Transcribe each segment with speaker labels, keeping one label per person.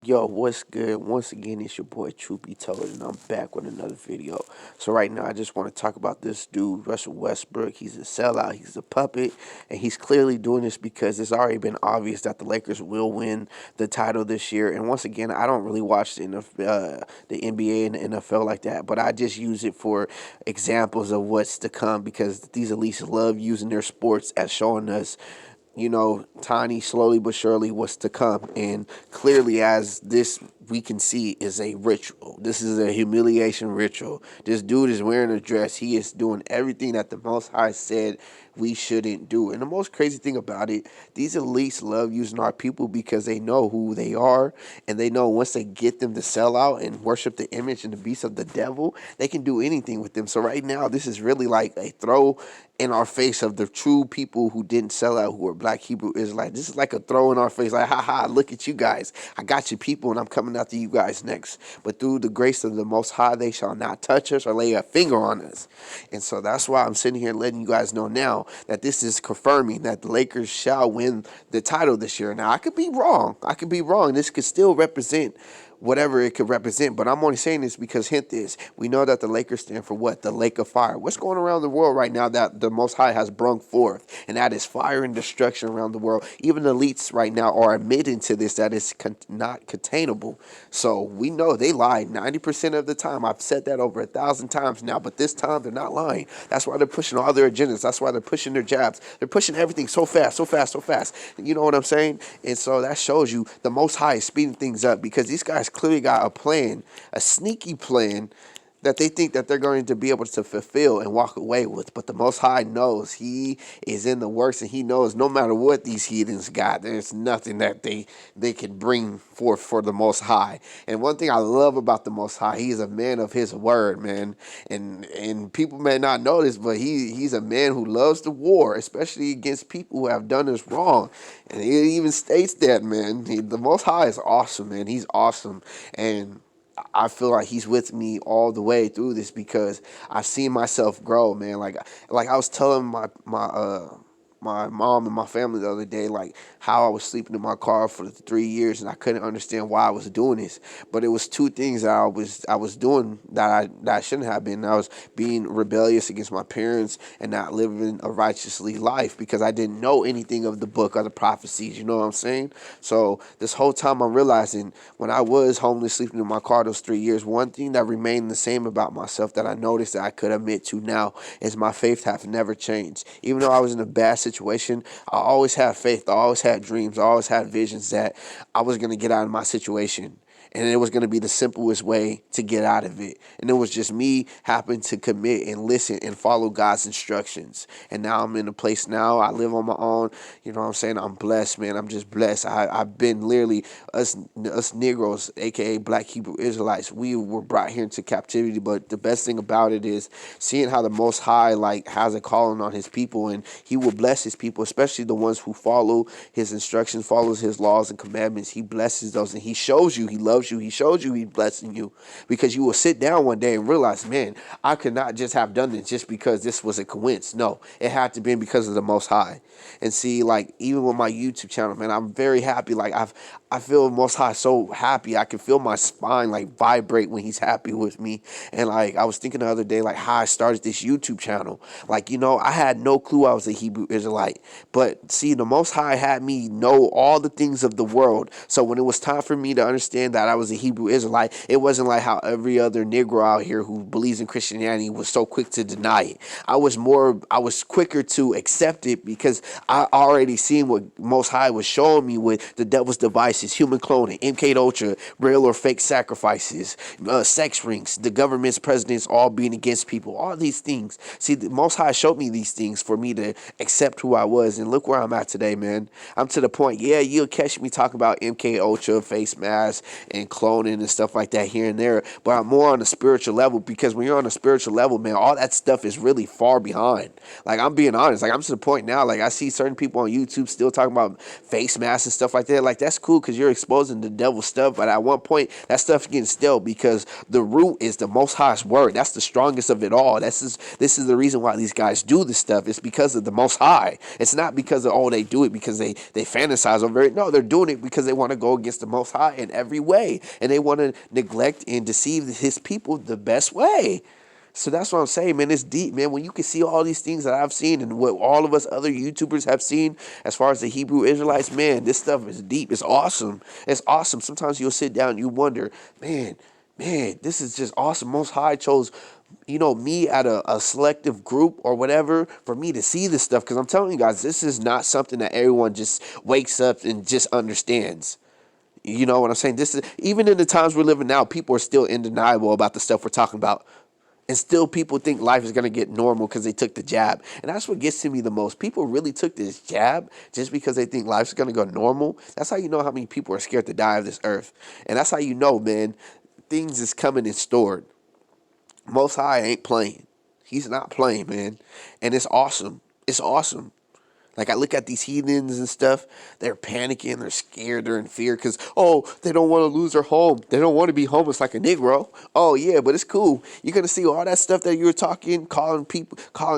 Speaker 1: Yo, what's good? Once again, it's your boy Truth Be Told, and I'm back with another video. So right now, I just want to talk about this dude, Russell Westbrook. He's a sellout. He's a puppet, and he's clearly doing this because it's already been obvious that the Lakers will win the title this year. And once again, I don't really watch the NBA and the NFL like that, but I just use it for examples of what's to come because these elites love using their sports as showing us tiny, slowly but surely what's to come. And clearly, as this we can see, is a ritual. This is a humiliation ritual. This dude is wearing a dress. He is doing everything that the Most High said we shouldn't do. And the most crazy thing about it, these elites love using our people because they know who they are, and they know once they get them to sell out and worship the image and the beast of the devil, they can do anything with them. So right now, this is really like a throw in our face of the true people who didn't sell out, who are Black Hebrew Israelites. This is like a throw in our face, like, ha ha, look at you guys. I got your people and I'm coming after you guys next. But through the grace of the Most High, they shall not touch us or lay a finger on us. And so that's why I'm sitting here letting you guys know now that this is confirming that the Lakers shall win the title this year. Now, I could be wrong. I could be wrong. This could still represent whatever it could represent. But I'm only saying this because, hint this, we know that the Lakers stand for what? The lake of fire. What's going around the world right now that the Most High has brung forth? And that is fire and destruction around the world. Even the elites right now are admitting to this, that it's not containable. So we know they lie 90% of the time. I've said that over 1,000 times now, but this time they're not lying. That's why they're pushing all their agendas. That's why they're pushing their jabs. They're pushing everything so fast, so fast, so fast. You know what I'm saying? And so that shows you the Most High is speeding things up because these guys clearly got a plan, a sneaky plan that they think that they're going to be able to fulfill and walk away with. But the Most High knows he is in the works, and he knows no matter what these heathens got, there's nothing that they can bring forth for the Most High. And one thing I love about the Most High, he is a man of his word, man. And people may not know this, but he's a man who loves the war, especially against people who have done us wrong. And he even states that, man. The Most High is awesome, man. He's awesome. And I feel like he's with me all the way through this because I've seen myself grow, man. Like I was telling my mom and my family the other day, like how I was sleeping in my car for 3 years and I couldn't understand why I was doing this. But it was two things that I was doing that I shouldn't have been. I was being rebellious against my parents and not living a righteously life because I didn't know anything of the book or the prophecies. You know what I'm saying? So this whole time I'm realizing when I was homeless, sleeping in my car those 3 years, one thing that remained the same about myself that I noticed that I could admit to now is my faith have never changed. Even though I was in a bad situation, I always had faith. I always had dreams. I always had visions that I was going to get out of my situation. And it was going to be the simplest way to get out of it. And it was just me having to commit and listen and follow God's instructions. And now I'm in a place now. I live on my own. You know what I'm saying? I'm blessed, man. I'm just blessed. I've been literally, us Negroes, a.k.a. Black Hebrew Israelites, we were brought here into captivity. But the best thing about it is seeing how the Most High, like, has a calling on his people. And he will bless his people, especially the ones who follow his instructions, follows his laws and commandments. He blesses those. And he shows you he loves you. He shows you he's blessing you because you will sit down one day and realize, man, I could not just have done this just because this was a coincidence. No, it had to be because of the Most High. And see, like, even with my YouTube channel, man, I'm very happy. Like, I feel Most High so happy. I can feel my spine like vibrate when he's happy with me. And like, I was thinking the other day, like how I started this YouTube channel. Like, I had no clue I was a Hebrew Israelite. But see, the Most High had me know all the things of the world. So when it was time for me to understand that I was a Hebrew Israelite, it wasn't like how every other Negro out here who believes in Christianity was so quick to deny it. I was quicker to accept it because I already seen what Most High was showing me with the devil's devices, human cloning, MK Ultra, real or fake sacrifices, sex rings, the government's presidents all being against people, all these things. See, the Most High showed me these things for me to accept who I was, and look where I'm at today, man. I'm to the point, yeah, you'll catch me talking about MK Ultra, face masks, and cloning and stuff like that here and there, but I'm more on a spiritual level because when you're on a spiritual level, man, all that stuff is really far behind. Like, I'm being honest. Like, I'm to the point now, like, I see certain people on YouTube still talking about face masks and stuff like that. Like, that's cool because you're exposing the devil's stuff, but at one point, that stuff getting stale because the root is the Most High's word. That's the strongest of it all. This is the reason why these guys do this stuff. It's because of the Most High. It's not because of, oh, they do it because they fantasize over it. No, they're doing it because they want to go against the Most High in every way. way, and they want to neglect and deceive his people the best way. So that's what I'm saying, man. It's deep, man. When you can see all these things that I've seen and what all of us other YouTubers have seen as far as the Hebrew Israelites, man, this stuff is deep. It's awesome. It's awesome. Sometimes you'll sit down and you wonder, man, this is just awesome. Most High chose, me at a selective group or whatever for me to see this stuff. Because I'm telling you guys, this is not something that everyone just wakes up and just understands. You know what I'm saying? This is, even in the times we're living now, people are still in denial about the stuff we're talking about. And still people think life is going to get normal because they took the jab. And that's what gets to me the most. People really took this jab just because they think life's going to go normal. That's how you know how many people are scared to die of this earth. And that's how you know, man, things is coming and stored. Most High ain't playing. He's not playing, man. And it's awesome. It's awesome. Like, I look at these heathens and stuff, they're panicking, they're scared, they're in fear because, they don't want to lose their home. They don't want to be homeless like a Negro. Oh, yeah, but it's cool. You're going to see all that stuff that you were talking, calling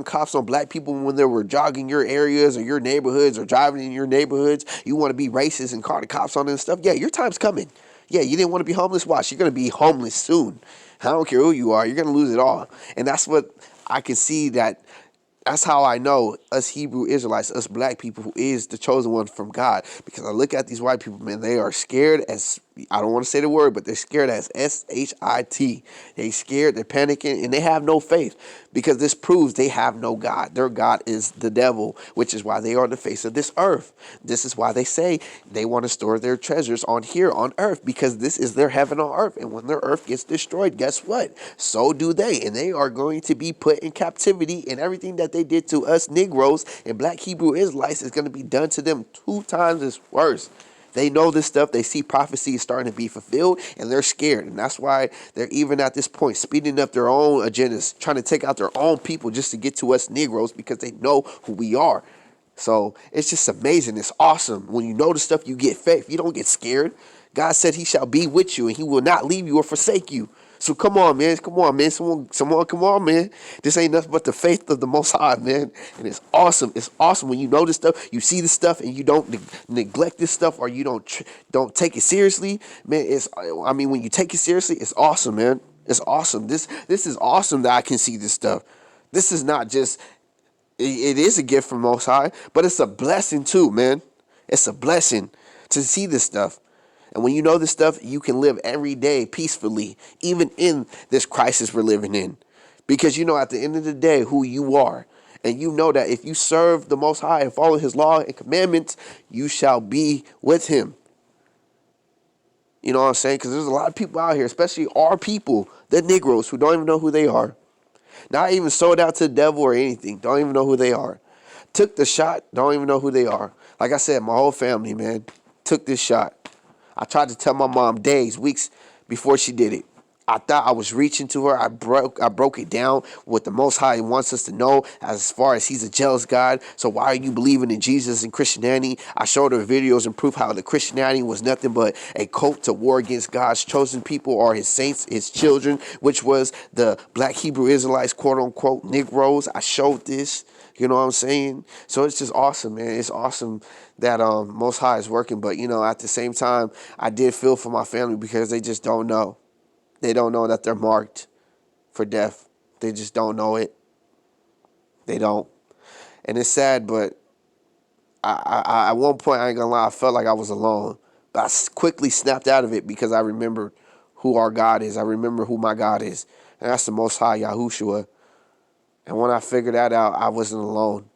Speaker 1: cops on black people when they were jogging your areas or your neighborhoods or driving in your neighborhoods. You want to be racist and call the cops on it and stuff. Yeah, your time's coming. Yeah, you didn't want to be homeless. Watch, you're going to be homeless soon. I don't care who you are. You're going to lose it all. And that's what I can see that. That's how I know us Hebrew Israelites, us black people, who is the chosen one from God. Because I look at these white people, man, they are scared as, I don't want to say the word, but they're scared as S-H-I-T. They scared, they're panicking, and they have no faith. Because this proves they have no God. Their God is the devil, which is why they are on the face of this earth. This is why they say they want to store their treasures on here on earth, because this is their heaven on earth. And when their earth gets destroyed, guess what? So do they. And they are going to be put in captivity, and everything that they did to us Negroes and black Hebrew Israelites is going to be done to them 2 times as worse. They know this stuff. They see prophecy is starting to be fulfilled, and they're scared. And that's why they're even at this point speeding up their own agendas, trying to take out their own people just to get to us Negroes, because they know who we are. So it's just amazing. It's awesome. When you know the stuff, you get faith. You don't get scared. God said he shall be with you, and he will not leave you or forsake you. So come on, man. Come on, man. Someone, come on, man. This ain't nothing but the faith of the Most High, man. And it's awesome. It's awesome when you know this stuff, you see this stuff, and you don't neglect this stuff, or you don't take it seriously, man. When you take it seriously, it's awesome, man. It's awesome. This is awesome that I can see this stuff. This is not just. It is a gift from Most High, but it's a blessing too, man. It's a blessing to see this stuff. And when you know this stuff, you can live every day peacefully, even in this crisis we're living in. Because you know at the end of the day who you are. And you know that if you serve the Most High and follow his law and commandments, you shall be with him. You know what I'm saying? Because there's a lot of people out here, especially our people, the Negroes, who don't even know who they are. Not even sold out to the devil or anything. Don't even know who they are. Took the shot. Don't even know who they are. Like I said, my whole family, man, took this shot. I tried to tell my mom days, weeks before she did it. I thought I was reaching to her. I broke it down what the Most High wants us to know as far as he's a jealous God. So why are you believing in Jesus and Christianity? I showed her videos and proof how the Christianity was nothing but a cult to war against God's chosen people or his saints, his children, which was the black Hebrew Israelites, quote unquote, Negroes. I showed this. You know what I'm saying? So it's just awesome, man. It's awesome that Most High is working. But, at the same time, I did feel for my family because they just don't know. They don't know that they're marked for death. They just don't know it. They don't. And it's sad, but I at one point, I ain't gonna lie, I felt like I was alone. But I quickly snapped out of it because I remembered who our God is. I remember who my God is. And that's the Most High, Yahushua. And when I figured that out, I wasn't alone.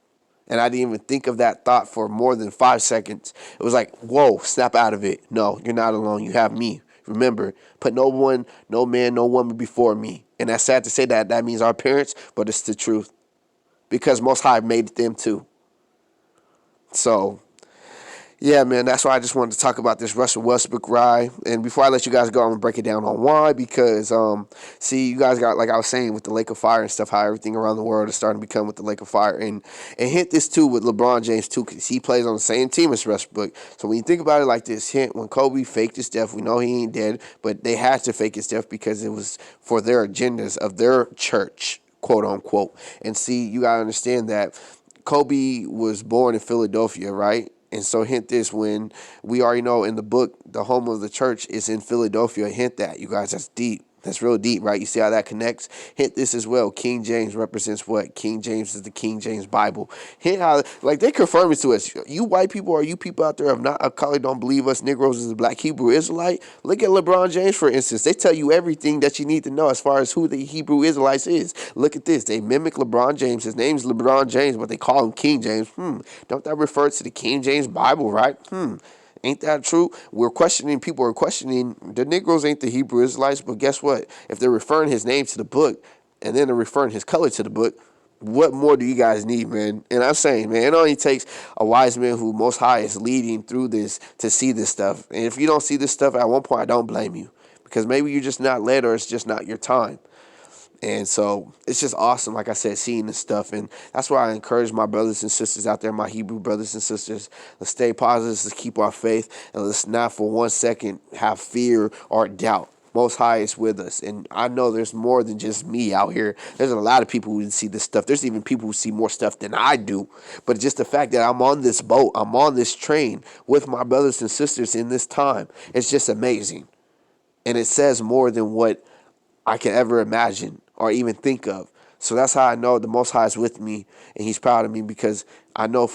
Speaker 1: And I didn't even think of that thought for more than 5 seconds. It was like, whoa, snap out of it. No, you're not alone. You have me. Remember, put no one, no man, no woman before me. And that's sad to say that. That means our parents, but it's the truth. Because Most High made them too. So, yeah, man, that's why I just wanted to talk about this Russell Westbrook ride. And before I let you guys go, I'm going to break it down on why. Because, see, you guys got, like I was saying, with the Lake of Fire and stuff, how everything around the world is starting to become with the Lake of Fire. And hint this, too, with LeBron James, too, because he plays on the same team as Westbrook. So when you think about it like this, hint, when Kobe faked his death, we know he ain't dead, but they had to fake his death because it was for their agendas of their church, quote, unquote. And see, you got to understand that Kobe was born in Philadelphia, right? And so hint this, when we already know in the book, the home of the church is in Philadelphia. Hint that, you guys, that's deep. That's real deep, right? You see how that connects? Hint this as well. King James represents what? King James is the King James Bible. Hint how, like, they confirm it to us. You white people, or you people out there have not, probably don't believe us Negroes is a black Hebrew Israelite. Look at LeBron James, for instance. They tell you everything that you need to know as far as who the Hebrew Israelites is. Look at this. They mimic LeBron James. His name's LeBron James, but they call him King James. Don't that refer to the King James Bible, right? Ain't that true? People are questioning the Negroes ain't the Hebrew Israelites, but guess what? If they're referring his name to the book and then they're referring his color to the book, what more do you guys need, man? And I'm saying, man, it only takes a wise man who Most High is leading through this to see this stuff. And if you don't see this stuff at one point, I don't blame you, because maybe you're just not led, or it's just not your time. And so it's just awesome, like I said, seeing this stuff. And that's why I encourage my brothers and sisters out there, my Hebrew brothers and sisters, let's stay positive, let's keep our faith, and let's not for 1 second have fear or doubt. Most High is with us. And I know there's more than just me out here. There's a lot of people who see this stuff. There's even people who see more stuff than I do. But just the fact that I'm on this boat, I'm on this train with my brothers and sisters in this time, it's just amazing. And it says more than what I can ever imagine or even think of. So that's how I know the Most High is with me, and He's proud of me, because I know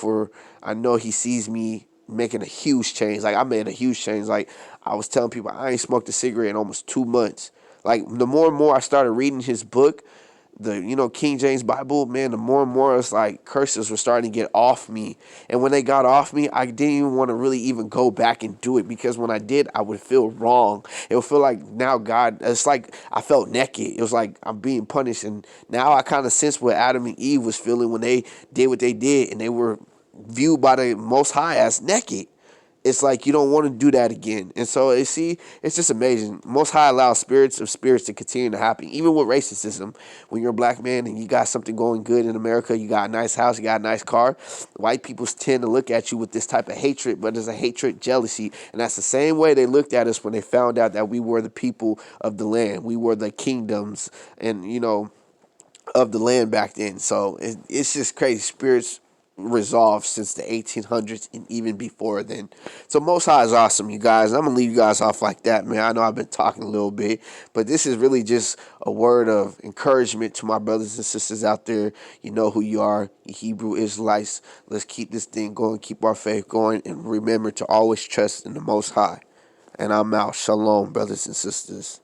Speaker 1: He sees me making a huge change. Like, I made a huge change. Like, I was telling people, I ain't smoked a cigarette in almost 2 months. Like, the more and more I started reading His book, the King James Bible, man, the more and more it's like curses were starting to get off me. And when they got off me, I didn't even want to really even go back and do it, because when I did, I would feel wrong. It would feel like now God, it's like I felt naked. It was like I'm being punished. And now I kind of sense what Adam and Eve was feeling when they did what they did, and they were viewed by the Most High as naked. It's like you don't want to do that again. And so, it's just amazing. Most High allows spirits of spirits to continue to happen. Even with racism, when you're a black man and you got something going good in America, you got a nice house, you got a nice car, white people tend to look at you with this type of hatred, but it's a hatred, jealousy. And that's the same way they looked at us when they found out that we were the people of the land. We were the kingdoms and, of the land back then. So it's just crazy. Spirits resolved since the 1800s and even before then. So Most High is awesome, you guys. I'm gonna leave you guys off like that, man. I know I've been talking a little bit, but this is really just a word of encouragement to my brothers and sisters out there. You know who you are, you Hebrew Israelites. Let's keep this thing going, keep our faith going, and remember to always trust in the Most High. And I'm out. Shalom, brothers and sisters.